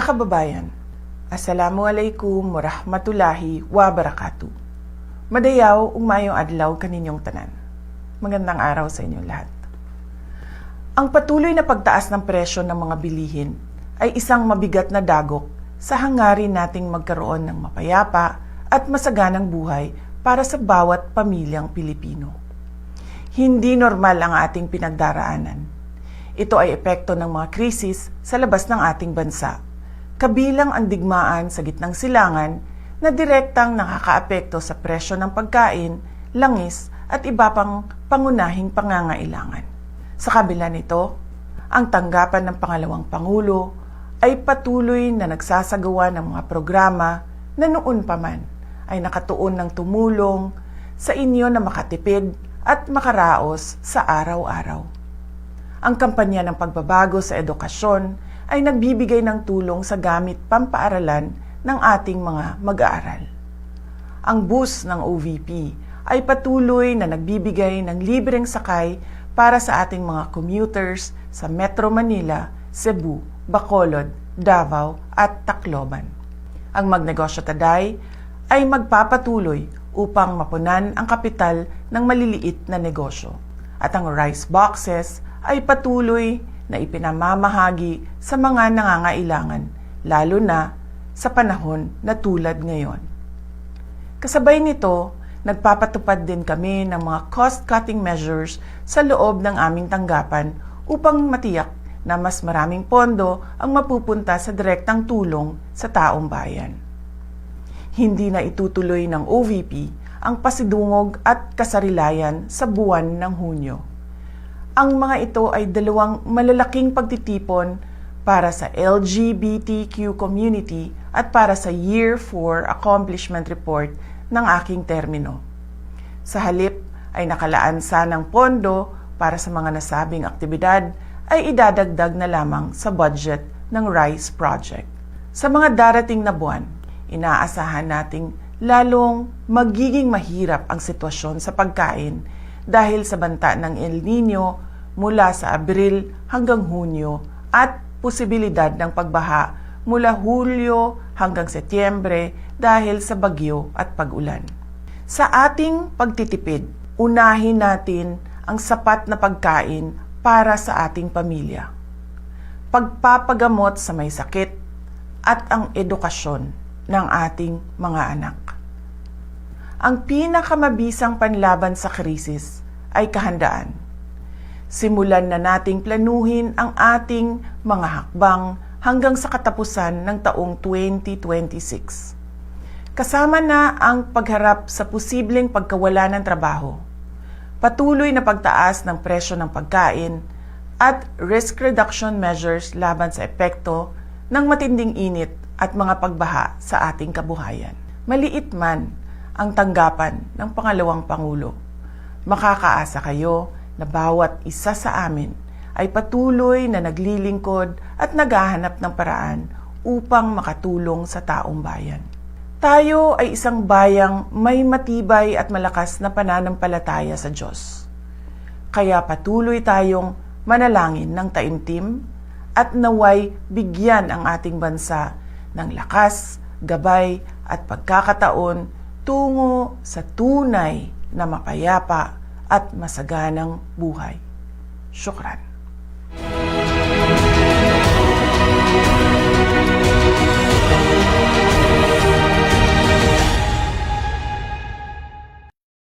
Mga kababayan, Assalamualaikum warahmatullahi wabarakatuh. Madayaw ug maayong adlaw kaninyong tanan. Magandang araw sa inyong lahat. Ang patuloy na pagtaas ng presyo ng mga bilihin ay isang mabigat na dagok sa hangarin nating magkaroon ng mapayapa at masaganang buhay para sa bawat pamilyang Pilipino. Hindi normal ang ating pinagdaraanan. Ito ay epekto ng mga krisis sa labas ng ating bansa, kabilang ang digmaan sa gitnang silangan na direktang nakakaapekto sa presyo ng pagkain, langis at iba pang pangunahing pangangailangan. Sa kabila nito, ang tanggapan ng pangalawang Pangulo ay patuloy na nagsasagawa ng mga programa na noon pa man ay nakatuon ng tumulong sa inyo na makatipid at makaraos sa araw-araw. Ang kampanya ng pagbabago sa edukasyon ay nagbibigay ng tulong sa gamit pampaaralan ng ating mga mag-aaral. Ang bus ng OVP ay patuloy na nagbibigay ng libreng sakay para sa ating mga commuters sa Metro Manila, Cebu, Bacolod, Davao at Tacloban. Ang Magnegosyo Taday ay magpapatuloy upang mapunan ang kapital ng maliliit na negosyo. At ang rice boxes ay patuloy na ipinamamahagi sa mga nangangailangan, lalo na sa panahon na tulad ngayon. Kasabay nito, nagpapatupad din kami ng mga cost-cutting measures sa loob ng aming tanggapan upang matiyak na mas maraming pondo ang mapupunta sa direktang tulong sa taong bayan. Hindi na itutuloy ng OVP ang pasidungog at kasarilayan sa buwan ng Hunyo. Ang mga ito ay dalawang malalaking pagtitipon para sa LGBTQ community at para sa Year 4 Accomplishment Report ng aking termino. Sa halip ay nakalaan sanang pondo para sa mga nasabing aktibidad ay idadagdag na lamang sa budget ng RICE project. Sa mga darating na buwan, inaasahan nating lalong magiging mahirap ang sitwasyon sa pagkain dahil sa banta ng El Nino mula sa Abril hanggang Hunyo at posibilidad ng pagbaha mula Hulyo hanggang Setyembre dahil sa bagyo at pag-ulan. Sa ating pagtitipid, unahin natin ang sapat na pagkain para sa ating pamilya, pagpapagamot sa may sakit at ang edukasyon ng ating mga anak. Ang pinakamabisang panlaban sa krisis ay kahandaan. Simulan na nating planuhin ang ating mga hakbang hanggang sa katapusan ng taong 2026. Kasama na ang pagharap sa posibleng pagkawala ng trabaho, patuloy na pagtaas ng presyo ng pagkain, at risk reduction measures laban sa epekto ng matinding init at mga pagbaha sa ating kabuhayan. Maliit man ang tanggapan ng pangalawang Pangulo, makakaasa kayo na bawat isa sa amin ay patuloy na naglilingkod at naghahanap ng paraan upang makatulong sa taong bayan. Tayo ay isang bayang may matibay at malakas na pananampalataya sa Diyos. Kaya patuloy tayong manalangin ng taimtim at naway bigyan ang ating bansa ng lakas, gabay at pagkakataon tungo sa tunay na mapayapa at masaganang buhay. Syukran.